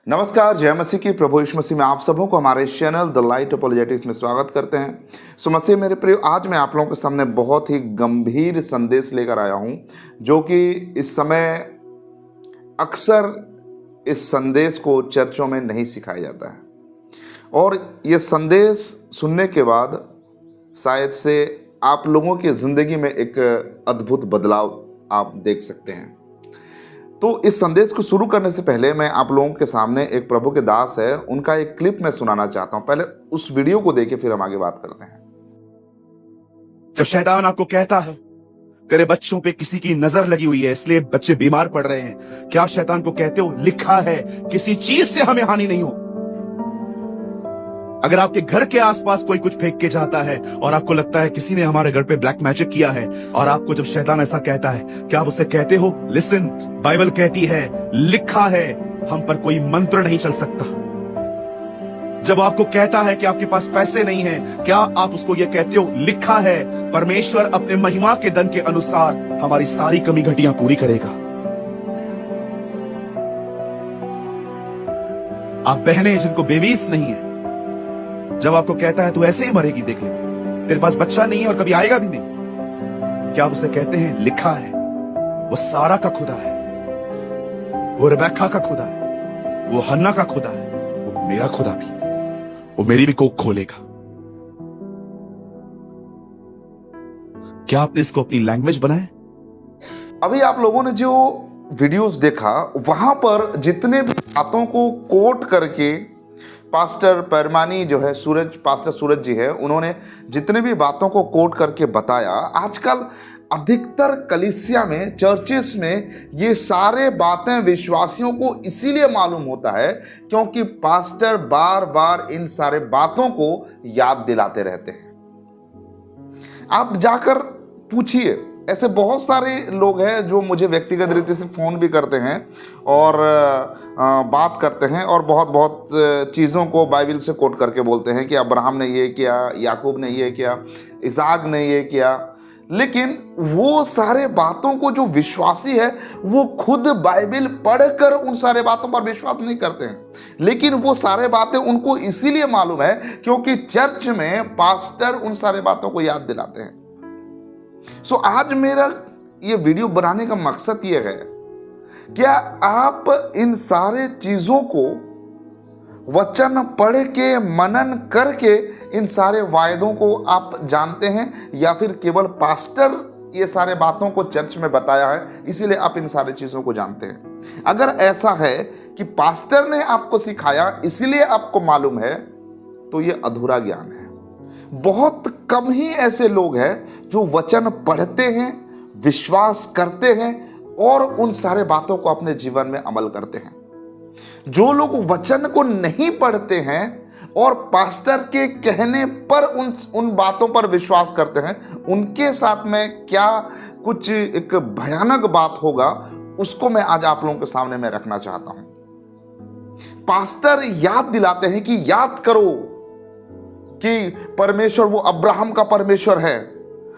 नमस्कार, जय मसीह की। प्रभु यीशु मसीह में आप सबों को हमारे चैनल द लाइट अपॉलोजेटिक्स में स्वागत करते हैं। सो मसीह मेरे प्रिय, आज मैं आप लोगों के सामने बहुत ही गंभीर संदेश लेकर आया हूं, जो कि इस समय अक्सर इस संदेश को चर्चों में नहीं सिखाया जाता है। और ये संदेश सुनने के बाद शायद से आप लोगों की ज़िंदगी में एक अद्भुत बदलाव आप देख सकते हैं। तो इस संदेश को शुरू करने से पहले मैं आप लोगों के सामने एक प्रभु के दास है, उनका एक क्लिप मैं सुनाना चाहता हूं। पहले उस वीडियो को देखे फिर हम आगे बात करते हैं। जब शैतान आपको कहता है तेरे बच्चों पे किसी की नजर लगी हुई है इसलिए बच्चे बीमार पड़ रहे हैं, क्या आप शैतान को कहते हो लिखा है किसी चीज से हमें हानि नहीं हो? अगर आपके घर के आसपास कोई कुछ फेंक के जाता है और आपको लगता है किसी ने हमारे घर पे ब्लैक मैजिक किया है, और आपको जब शैतान ऐसा कहता है, क्या आप उससे कहते हो लिसन, बाइबल कहती है लिखा है हम पर कोई मंत्र नहीं चल सकता? जब आपको कहता है कि आपके पास पैसे नहीं है, क्या आप उसको यह कहते हो लिखा है परमेश्वर अपने महिमा के धन के अनुसार हमारी सारी कमी घटियां पूरी करेगा? आप बहनें जिनको बेबीज नहीं है, जब आपको कहता है तू ऐसे ही मरेगी, देख ले तेरे पास बच्चा नहीं है और कभी आएगा भी नहीं, क्या आप उसे कहते हैं लिखा है वो सारा का खुदा है, वो रेबेक्का का खुदा है, वो हन्ना का खुदा है, वो मेरा खुदा भी, वो मेरी भी कोख खोलेगा? क्या आपने इसको अपनी लैंग्वेज बनाया? अभी आप लोगों ने जो वीडियोस देखा, वहां पर जितने भी बातों को कोट करके पास्टर परमानी जो है पास्टर सूरज जी है, उन्होंने जितने भी बातों को कोट करके बताया, आजकल अधिकतर कलीसिया में, चर्चेस में ये सारे बातें विश्वासियों को इसीलिए मालूम होता है क्योंकि पास्टर बार बार इन सारे बातों को याद दिलाते रहते हैं। आप जाकर पूछिए, ऐसे बहुत सारे लोग हैं जो मुझे व्यक्तिगत रीति से फ़ोन भी करते हैं और बात करते हैं और बहुत चीज़ों को बाइबल से कोट करके बोलते हैं कि अब्राहम ने ये किया, याकूब ने ये किया, इसहाक ने ये किया। लेकिन वो सारे बातों को जो विश्वासी है वो खुद बाइबल पढ़कर उन सारे बातों पर विश्वास नहीं करते हैं, लेकिन वो सारे बातें उनको इसीलिए मालूम है क्योंकि चर्च में पास्टर उन सारे बातों को याद दिलाते हैं। सो आज मेरा ये वीडियो बनाने का मकसद ये है, क्या आप इन सारे चीजों को वचन पढ़ के मनन करके इन सारे वायदों को आप जानते हैं, या फिर केवल पास्टर ये सारे बातों को चर्च में बताया है इसीलिए आप इन सारे चीजों को जानते हैं? अगर ऐसा है कि पास्टर ने आपको सिखाया इसीलिए आपको मालूम है, तो ये अधूरा ज्ञान है। बहुत कम ही ऐसे लोग हैं जो वचन पढ़ते हैं, विश्वास करते हैं और उन सारे बातों को अपने जीवन में अमल करते हैं। जो लोग वचन को नहीं पढ़ते हैं और पास्टर के कहने पर उन बातों पर विश्वास करते हैं, उनके साथ में क्या कुछ एक भयानक बात होगा, उसको मैं आज आप लोगों के सामने में रखना चाहता हूं। पास्टर याद दिलाते हैं कि याद करो कि परमेश्वर वो अब्राहम का परमेश्वर है,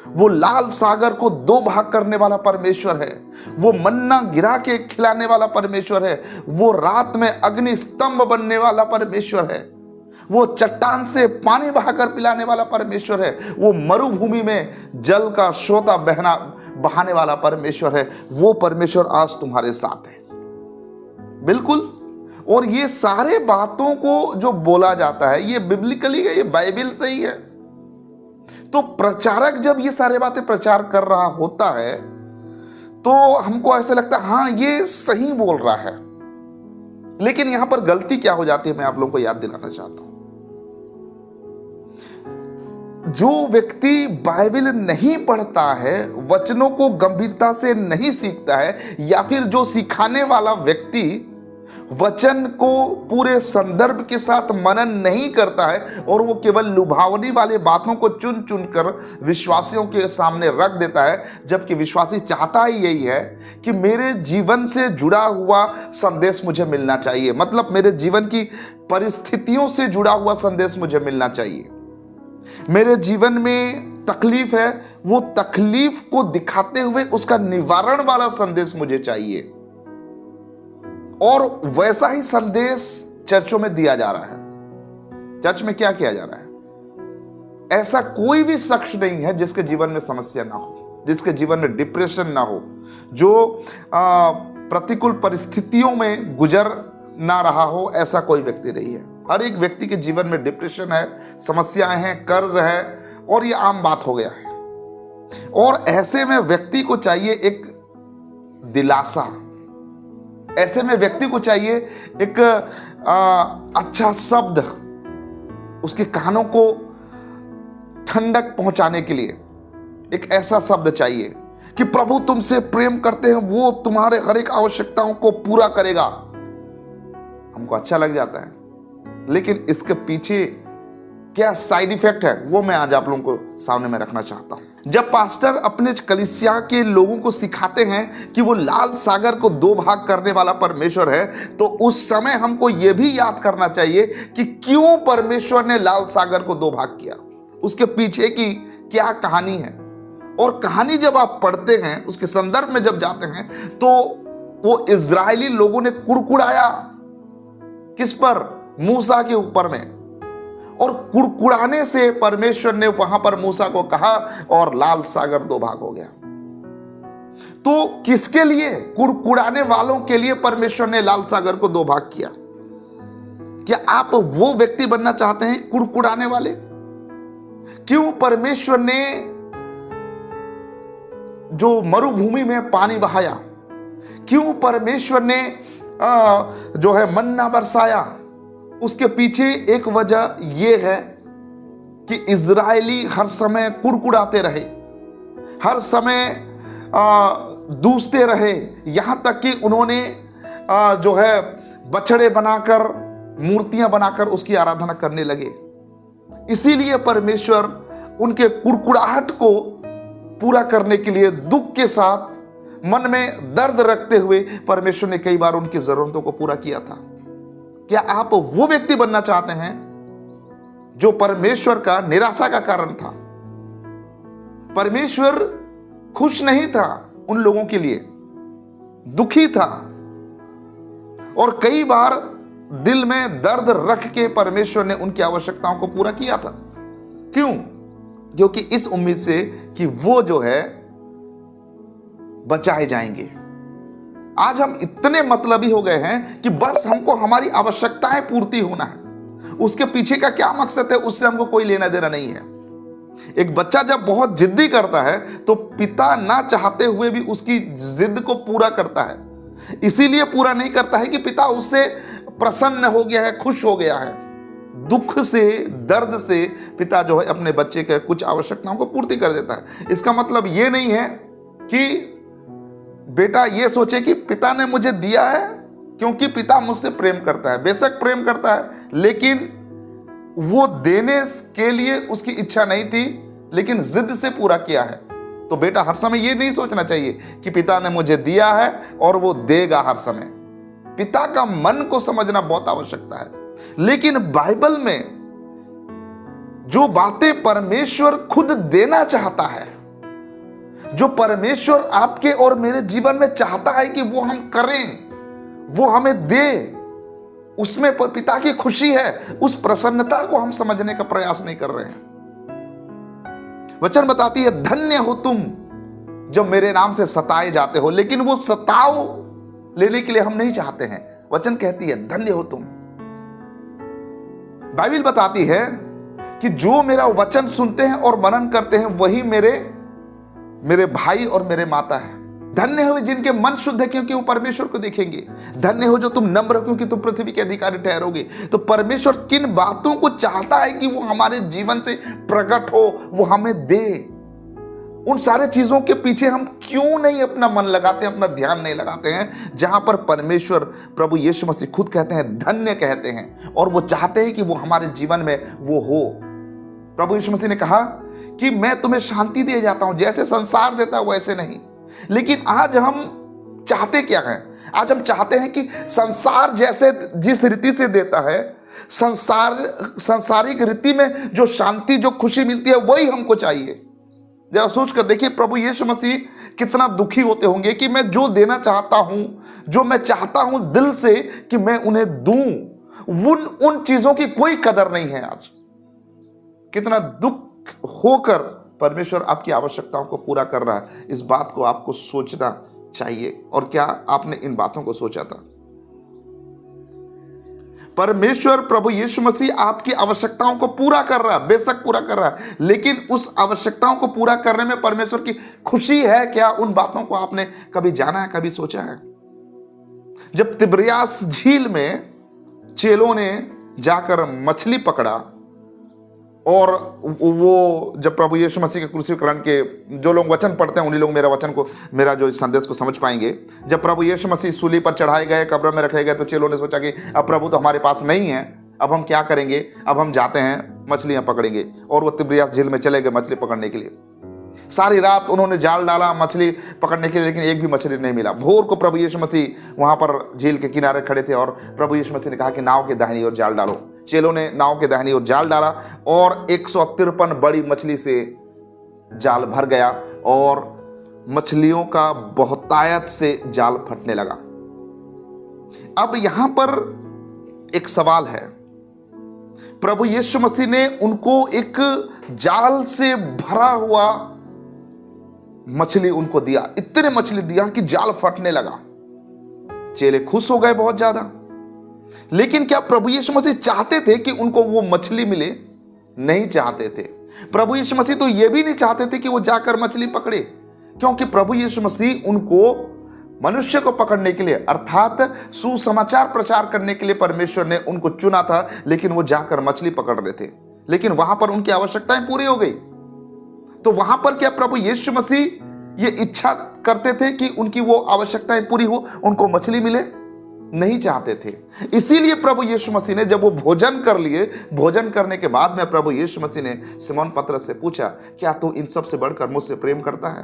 वो लाल सागर को दो भाग करने वाला परमेश्वर है, वो मन्ना गिरा के खिलाने वाला परमेश्वर है, वो रात में अग्नि स्तंभ बनने वाला परमेश्वर है, वो चट्टान से पानी बहाकर पिलाने वाला परमेश्वर है, वो मरुभूमि में जल का सोता बहाने वाला परमेश्वर है। वो परमेश्वर आज तुम्हारे साथ है, बिल्कुल। और ये सारे बातों को जो बोला जाता है ये बिब्लिकली है, ये बाइबल से ही है। तो प्रचारक जब ये सारे बातें प्रचार कर रहा होता है तो हमको ऐसा लगता है हाँ ये सही बोल रहा है, लेकिन यहां पर गलती क्या हो जाती है मैं आप लोगों को याद दिलाना चाहता हूं। जो व्यक्ति बाइबल नहीं पढ़ता है, वचनों को गंभीरता से नहीं सीखता है, या फिर जो सिखाने वाला व्यक्ति वचन को पूरे संदर्भ के साथ मनन नहीं करता है और वो केवल लुभावनी वाले बातों को चुन चुन कर विश्वासियों के सामने रख देता है, जबकि विश्वासी चाहता ही यही है कि मेरे जीवन से जुड़ा हुआ संदेश मुझे मिलना चाहिए, मतलब मेरे जीवन की परिस्थितियों से जुड़ा हुआ संदेश मुझे मिलना चाहिए। मेरे जीवन में तकलीफ है, वो तकलीफ को दिखाते हुए उसका निवारण वाला संदेश मुझे चाहिए। और वैसा ही संदेश चर्चों में दिया जा रहा है। चर्च में क्या किया जा रहा है? ऐसा कोई भी शख्स नहीं है जिसके जीवन में समस्या ना हो, जिसके जीवन में डिप्रेशन ना हो, जो प्रतिकूल परिस्थितियों में गुजर ना रहा हो, ऐसा कोई व्यक्ति नहीं है। हर एक व्यक्ति के जीवन में डिप्रेशन है, समस्याएं हैं, कर्ज है, और ये आम बात हो गया है। और ऐसे में व्यक्ति को चाहिए एक दिलासा, ऐसे में व्यक्ति को चाहिए एक अच्छा शब्द, उसके कानों को ठंडक पहुंचाने के लिए एक ऐसा शब्द चाहिए कि प्रभु तुमसे प्रेम करते हैं, वो तुम्हारे हर एक आवश्यकताओं को पूरा करेगा। हमको अच्छा लग जाता है, लेकिन इसके पीछे क्या साइड इफेक्ट है वो मैं आज आप लोगों को सामने में रखना चाहता हूं। जब पास्टर अपने कलीसिया के लोगों को सिखाते हैं कि वो लाल सागर को दो भाग करने वाला परमेश्वर है, तो उस समय हमको ये भी याद करना चाहिए कि क्यों परमेश्वर ने लाल सागर को दो भाग किया, उसके पीछे की क्या कहानी है। और कहानी जब आप पढ़ते हैं, उसके संदर्भ में जब जाते हैं, तो वो इजरायली लोगों ने कुड़कुड़ाया किस पर? मूसा के ऊपर में। और कुड़कुड़ाने से परमेश्वर ने वहां पर मूसा को कहा और लाल सागर दो भाग हो गया। तो किसके लिए? कुड़कुड़ाने वालों के लिए परमेश्वर ने लाल सागर को दो भाग किया। क्या आप वो व्यक्ति बनना चाहते हैं, कुड़कुड़ाने वाले? क्यों परमेश्वर ने जो मरुभूमि में पानी बहाया, क्यों परमेश्वर ने जो है मन्ना बरसाया? उसके पीछे एक वजह यह है कि इजरायली हर समय कुड़कुड़ाते रहे, हर समय दूसते रहे, यहां तक कि उन्होंने जो है बछड़े बनाकर, मूर्तियां बनाकर उसकी आराधना करने लगे। इसीलिए परमेश्वर उनके कुड़कुड़ाहट को पूरा करने के लिए दुख के साथ, मन में दर्द रखते हुए परमेश्वर ने कई बार उनकी जरूरतों को पूरा किया था। क्या आप वो व्यक्ति बनना चाहते हैं जो परमेश्वर का निराशा का कारण था? परमेश्वर खुश नहीं था उन लोगों के लिए, दुखी था, और कई बार दिल में दर्द रख के परमेश्वर ने उनकी आवश्यकताओं को पूरा किया था। क्यों? क्योंकि इस उम्मीद से कि वो जो है बचाए जाएंगे। आज हम इतने मतलबी हो गए हैं कि बस हमको हमारी आवश्यकताएं पूर्ति होना है, उसके पीछे का क्या मकसद है उससे हमको कोई लेना देना नहीं है। एक बच्चा जब बहुत जिद्दी करता है तो पिता ना चाहते हुए भी उसकी जिद को पूरा करता है। इसीलिए पूरा नहीं करता है कि पिता उससे प्रसन्न हो गया है, खुश हो गया है। दुख से, दर्द से पिता जो है अपने बच्चे के कुछ आवश्यकताओं को पूर्ति कर देता है। इसका मतलब ये नहीं है कि बेटा ये सोचे कि पिता ने मुझे दिया है क्योंकि पिता मुझसे प्रेम करता है। बेशक प्रेम करता है, लेकिन वो देने के लिए उसकी इच्छा नहीं थी, लेकिन जिद से पूरा किया है। तो बेटा हर समय ये नहीं सोचना चाहिए कि पिता ने मुझे दिया है और वो देगा हर समय। पिता का मन को समझना बहुत आवश्यकता है। लेकिन बाइबल में जो बातें परमेश्वर खुद देना चाहता है, जो परमेश्वर आपके और मेरे जीवन में चाहता है कि वो हम करें, वो हमें दे, उसमें पिता की खुशी है, उस प्रसन्नता को हम समझने का प्रयास नहीं कर रहे हैं। वचन बताती है, धन्य हो तुम जो मेरे नाम से सताए जाते हो। लेकिन वो सताओ लेने के लिए हम नहीं चाहते हैं। वचन कहती है धन्य हो तुम। बाइबल बताती है कि जो मेरा वचन सुनते हैं और मनन करते हैं वही मेरे भाई और मेरे माता है। धन्य हो जिनके मन शुद्ध है क्योंकि वो परमेश्वर को देखेंगे। धन्य हो जो तुम नम्र हो क्योंकि तुम पृथ्वी के अधिकारी ठहरोगे। तो परमेश्वर किन बातों को चाहता है कि वो हमारे जीवन से प्रकट हो, वो हमें दे, उन सारे चीजों के पीछे हम क्यों नहीं अपना मन लगाते हैं, अपना ध्यान नहीं लगाते हैं, जहां पर परमेश्वर प्रभु यीशु मसीह खुद कहते हैं, धन्य कहते हैं, और वो चाहते हैं कि वो हमारे जीवन में वो हो। प्रभु यीशु मसीह ने कहा कि मैं तुम्हें शांति दे जाता हूं, जैसे संसार देता है वैसे नहीं। लेकिन आज हम चाहते क्या हैं? आज हम चाहते हैं कि संसार जैसे जिस रीति से देता है, सांसारिक रीति में जो शांति, जो खुशी मिलती है, वही हमको चाहिए। जरा सोच कर देखिए, प्रभु यीशु मसीह कितना दुखी होते होंगे कि मैं जो देना चाहता हूं, जो मैं चाहता हूं दिल से कि मैं उन्हें दूं, उन चीजों की कोई कदर नहीं है आज। कितना दुख होकर परमेश्वर आपकी आवश्यकताओं को पूरा कर रहा है, इस बात को आपको सोचना चाहिए। और क्या आपने इन बातों को सोचा था? परमेश्वर प्रभु यीशु मसीह आपकी आवश्यकताओं को पूरा कर रहा है, बेशक पूरा कर रहा है, लेकिन उस आवश्यकताओं को पूरा करने में परमेश्वर की खुशी है क्या? उन बातों को आपने कभी जाना है, कभी सोचा है? जब तिब्रियास झील में चेलों ने जाकर मछली पकड़ा, और वो जब प्रभु यीशु मसीह के क्रूसीकरण के, जो लोग वचन पढ़ते हैं उन्हीं लोग मेरा जो संदेश को समझ पाएंगे। जब प्रभु यीशु मसीह सूली पर चढ़ाए गए, कब्र में रखे गए, तो चेलों ने सोचा कि अब प्रभु तो हमारे पास नहीं है, अब हम क्या करेंगे? अब हम जाते हैं, मछलियां पकड़ेंगे। और वो तिब्रियास झील में चले गए मछली पकड़ने के लिए। सारी रात उन्होंने जाल डाला मछली पकड़ने के लिए, लेकिन एक भी मछली नहीं मिला। भोर को प्रभु यीशु मसीह वहां पर झील के किनारे खड़े थे और प्रभु यीशु मसीह ने कहा कि नाव के दाहिनी ओर जाल डालो। चेलों ने नाव के दाहिनी ओर जाल डाला और 153 बड़ी मछली से जाल भर गया और मछलियों का बहुतायत से जाल फटने लगा। अब यहां पर एक सवाल है, प्रभु यीशु मसीह ने उनको एक जाल से भरा हुआ मछली उनको दिया, इतने मछली दिया कि जाल फटने लगा। चेले खुश हो गए बहुत ज्यादा। लेकिन क्या प्रभु यीशु मसीह चाहते थे कि उनको वो मछली मिले? नहीं चाहते थे। प्रभु यीशु मसीह तो ये भी नहीं चाहते थे कि वो जाकर मछली पकड़े, क्योंकि प्रभु यीशु मसीह उनको मनुष्य को पकड़ने के लिए, अर्थात सुसमाचार प्रचार करने के लिए परमेश्वर ने उनको चुना था, लेकिन वो जाकर मछली पकड़ रहे थे। लेकिन वहां पर उनकी आवश्यकताएं पूरी हो गई। तो वहां पर क्या प्रभु यीशु मसीह ये इच्छा करते थे कि उनकी वो आवश्यकताएं पूरी हो, उनको मछली मिले? नहीं चाहते थे। इसीलिए प्रभु यीशु मसीह ने जब वो भोजन कर लिए, भोजन करने के बाद में प्रभु यीशु मसीह ने सिमोन पतरस से पूछा, क्या तू इन सब से बढ़कर मुझसे प्रेम करता है?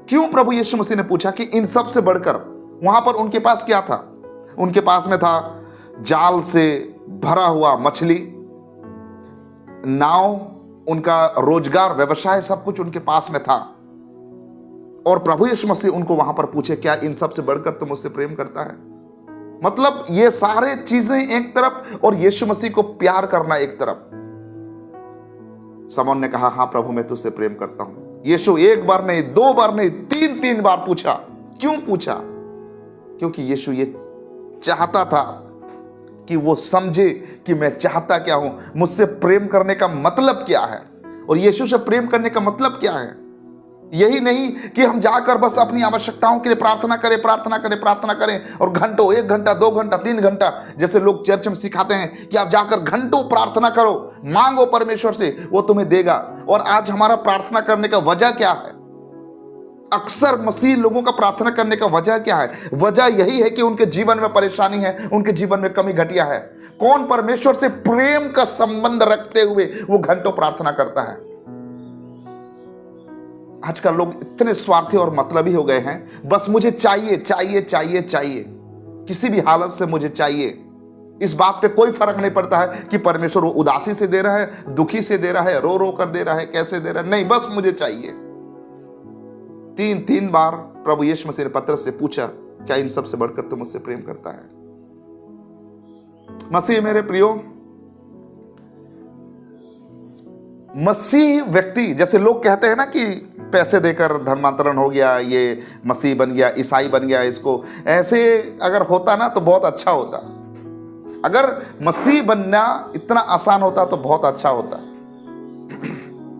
क्यों प्रभु यीशु मसीह ने पूछा कि इन सब से बढ़कर? वहां पर उनके पास क्या था? उनके पास में था जाल से भरा हुआ मछली, नाव, उनका रोजगार, व्यवसाय, सब कुछ उनके पास में था। और प्रभु यीशु मसीह उनको वहां पर पूछे, क्या इन सब से बढ़कर तुम मुझसे प्रेम करता है? मतलब ये सारे चीजें एक तरफ और यीशु मसीह को प्यार करना एक तरफ। समौन ने कहा, हां प्रभु मैं तुझसे प्रेम करता हूं। यीशु एक बार नहीं, दो बार नहीं, तीन बार पूछा। क्यों पूछा? क्योंकि यीशु ये चाहता था कि वो समझे कि मैं चाहता क्या हूं, मुझसे प्रेम करने का मतलब क्या है, और यीशु से प्रेम करने का मतलब क्या है। यही नहीं कि हम जाकर बस अपनी आवश्यकताओं के लिए प्रार्थना करें और घंटों, 1 घंटा, 2 घंटा, 3 घंटा, जैसे लोग चर्च में सिखाते हैं कि आप जाकर घंटों प्रार्थना करो, मांगो परमेश्वर से, वो तुम्हें देगा। और आज हमारा प्रार्थना करने का वजह क्या है? अक्सर मसीह लोगों का प्रार्थना करने का वजह क्या है? वजह यही है कि उनके जीवन में परेशानी है, उनके जीवन में कमी घटिया है। कौन परमेश्वर से प्रेम का संबंध रखते हुए वो घंटों प्रार्थना करता है? आजकल लोग इतने स्वार्थी और मतलबी हो गए हैं, बस मुझे चाहिए, किसी भी हालत से मुझे चाहिए। इस बात पे कोई फर्क नहीं पड़ता है कि परमेश्वर वो उदासी से दे रहा है, दुखी से दे रहा है, रो रो कर दे रहा है, कैसे दे रहा है, नहीं, बस मुझे चाहिए। 3 बार प्रभु यीशु मसीह ने पतरस से पूछा, क्या इन सब से बढ़कर तुम मुझसे प्रेम करता है? मसीह मेरे प्रियो, मसीह व्यक्ति, जैसे लोग कहते हैं ना कि पैसे देकर धर्मांतरण हो गया, ये मसीह बन गया, ईसाई बन गया, इसको ऐसे अगर होता ना तो बहुत अच्छा होता। अगर मसीह बनना इतना आसान होता तो बहुत अच्छा होता।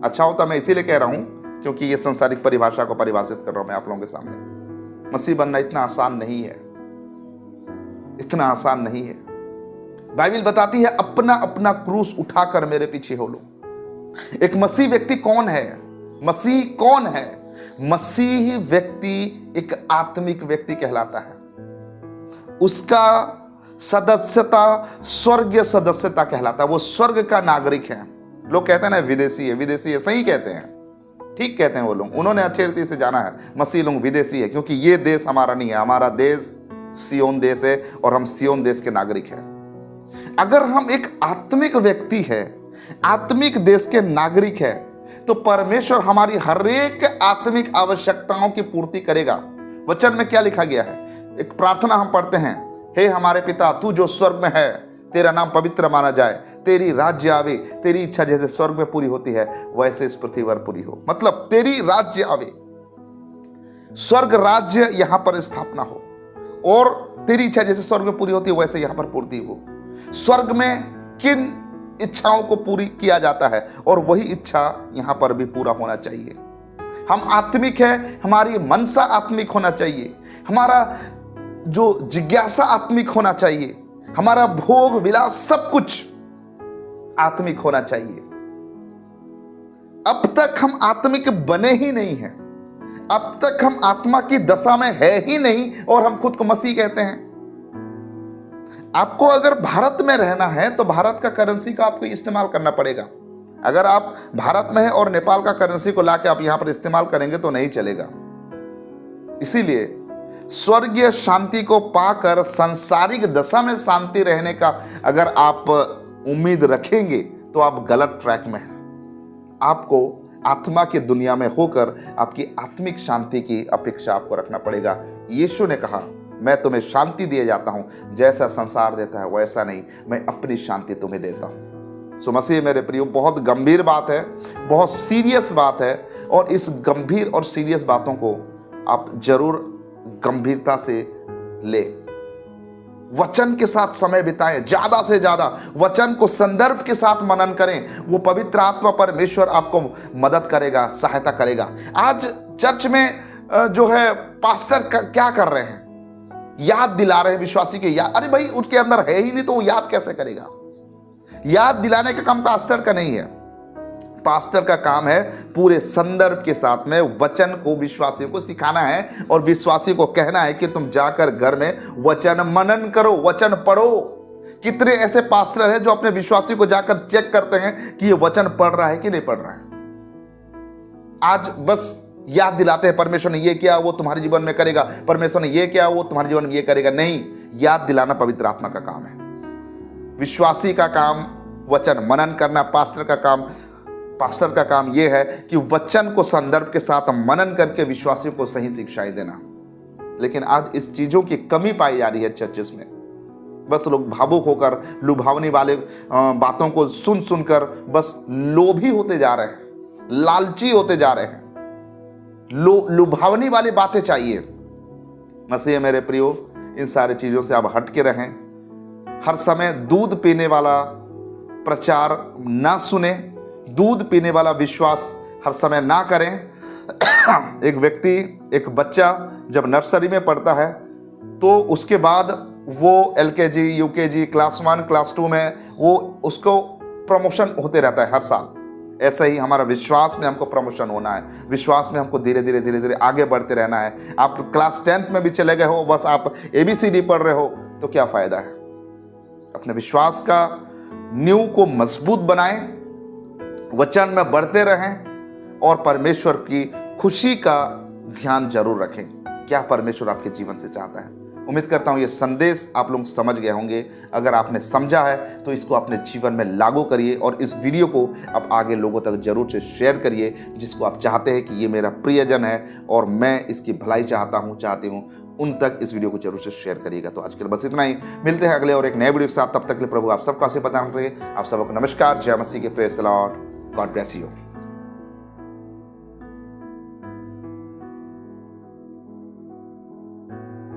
अच्छा होता मैं इसीलिए कह रहा हूं क्योंकि ये संसारिक परिभाषा को परिभाषित कर रहा हूं मैं आप लोगों के सामने। मसीह बनना इतना आसान नहीं है, इतना आसान नहीं है। बाइबल बताती है, अपना अपना क्रूस उठाकर मेरे पीछे हो लो। एक मसीह व्यक्ति कौन है? मसीह कौन है? मसीह व्यक्ति एक आत्मिक व्यक्ति कहलाता है। उसका सदस्यता स्वर्गीय सदस्यता कहलाता है। वो स्वर्ग का नागरिक है। लोग कहते हैं ना विदेशी है, विदेशी है, सही कहते हैं, ठीक कहते हैं वो लोग। उन्होंने अच्छे रीति से जाना है, मसीह लोग विदेशी है, क्योंकि ये देश हमारा नहीं है। हमारा देश सियोन देश है और हम सियोन देश के नागरिक हैं। अगर हम एक आत्मिक व्यक्ति है, आत्मिक देश के नागरिक है, तो परमेश्वर हमारी हर एक आत्मिक आवश्यकताओं की पूर्ति करेगा। वचन में क्या लिखा गया है? एक प्रार्थना हम पढ़ते हैं, हे हमारे पिता तू जो स्वर्ग में है, तेरा नाम पवित्र माना जाए, तेरी राज्य आवे, तेरी इच्छा जैसे स्वर्ग में पूरी होती है वैसे इस पृथ्वी पर पूरी हो। मतलब तेरी राज्य आवे, स्वर्ग राज्य यहां पर स्थापना हो, और तेरी इच्छा जैसे स्वर्ग में पूरी होती है वैसे यहां पर पूर्ति हो। स्वर्ग में किन इच्छाओं को पूरी किया जाता है और वही इच्छा यहां पर भी पूरा होना चाहिए। हम आत्मिक है, हमारी मनसा आत्मिक होना चाहिए, हमारा जो जिज्ञासा आत्मिक होना चाहिए, हमारा भोग विलास सब कुछ आत्मिक होना चाहिए। अब तक हम आत्मिक बने ही नहीं हैं, अब तक हम आत्मा की दशा में है ही नहीं और हम खुद को मसीह कहते हैं। आपको अगर भारत में रहना है तो भारत का करेंसी का आपको इस्तेमाल करना पड़ेगा। अगर आप भारत में हैं और नेपाल का करेंसी को लाके आप यहां पर इस्तेमाल करेंगे तो नहीं चलेगा। इसीलिए स्वर्गीय शांति को पाकर सांसारिक दशा में शांति रहने का अगर आप उम्मीद रखेंगे तो आप गलत ट्रैक में हैं। आपको आत्मा की दुनिया में होकर आपकी आत्मिक शांति की अपेक्षा आपको रखना पड़ेगा। यीशु ने कहा, मैं तुम्हें शांति दिए जाता हूं, जैसा संसार देता है वैसा नहीं, मैं अपनी शांति तुम्हें देता हूं। सो मसीह मेरे प्रियो, बहुत गंभीर बात है, बहुत सीरियस बात है, और इस गंभीर और सीरियस बातों को आप जरूर गंभीरता से ले। वचन के साथ समय बिताएं, ज्यादा से ज्यादा वचन को संदर्भ के साथ मनन करें। वो पवित्र आत्मा परमेश्वर आपको मदद करेगा, सहायता करेगा। आज चर्च में जो है पास्टर क्या कर रहे हैं, याद दिला रहे हैं विश्वासी के। याद, अरे भाई उसके अंदर है ही नहीं तो वो याद कैसे करेगा। याद दिलाने का काम पास्टर का नहीं है। पास्टर का काम है पूरे संदर्भ के साथ में वचन को विश्वासियों को सिखाना है और विश्वासी को कहना है कि तुम जाकर घर में वचन मनन करो, वचन पढ़ो। कितने ऐसे पास्टर हैं जो अपने विश्वासी को जाकर चेक करते हैं कि ये वचन पढ़ रहा है कि नहीं पढ़ रहा है। आज बस याद दिलाते हैं, परमेश्वर ने ये किया वो तुम्हारे जीवन में करेगा, परमेश्वर ने ये किया वो तुम्हारे जीवन में ये करेगा। नहीं, याद दिलाना पवित्र आत्मा का काम है। विश्वासी का काम वचन मनन करना, पास्टर का काम यह है कि वचन को संदर्भ के साथ मनन करके विश्वासियों को सही शिक्षाएं देना। लेकिन आज इस चीजों की कमी पाई जा रही है चर्चेस में। बस लोग भावुक होकर लुभावनी वाले बातों को सुन सुनकर बस लोभी होते जा रहे हैं, लालची होते जा रहे हैं। लुभावनी वाली बातें चाहिए। मसीह मेरे प्रियो, इन सारी चीजों से आप हट के रहें। हर समय दूध पीने वाला प्रचार ना सुने, दूध पीने वाला विश्वास हर समय ना करें। एक व्यक्ति, एक बच्चा जब नर्सरी में पढ़ता है तो उसके बाद वो LKG, UKG, क्लास 1, क्लास 2 में वो उसको प्रमोशन होते रहता है हर साल। ऐसा ही हमारा विश्वास में हमको प्रमोशन होना है। विश्वास में हमको धीरे धीरे आगे बढ़ते रहना है। आप क्लास 10th में भी चले गए हो, बस आप ABCD पढ़ रहे हो तो क्या फायदा है। अपने विश्वास का नींव को मजबूत बनाएं, वचन में बढ़ते रहें और परमेश्वर की खुशी का ध्यान जरूर रखें। क्या परमेश्वर आपके जीवन से चाहता है। उम्मीद करता हूं ये संदेश आप लोग समझ गए होंगे। अगर आपने समझा है तो इसको अपने जीवन में लागू करिए और इस वीडियो को आप आगे लोगों तक जरूर से शेयर करिए, जिसको आप चाहते हैं कि ये मेरा प्रियजन है और मैं इसकी भलाई चाहती हूँ, उन तक इस वीडियो को जरूर से शेयर करिएगा। तो आज के लिए बस इतना ही। मिलते हैं अगले और एक नए वीडियो के साथ। तब तक के लिए प्रभु आप सबका आशीर्वाद प्रदान करें। आप सबको नमस्कार। जय मसीह के। Praise the Lord. God bless you.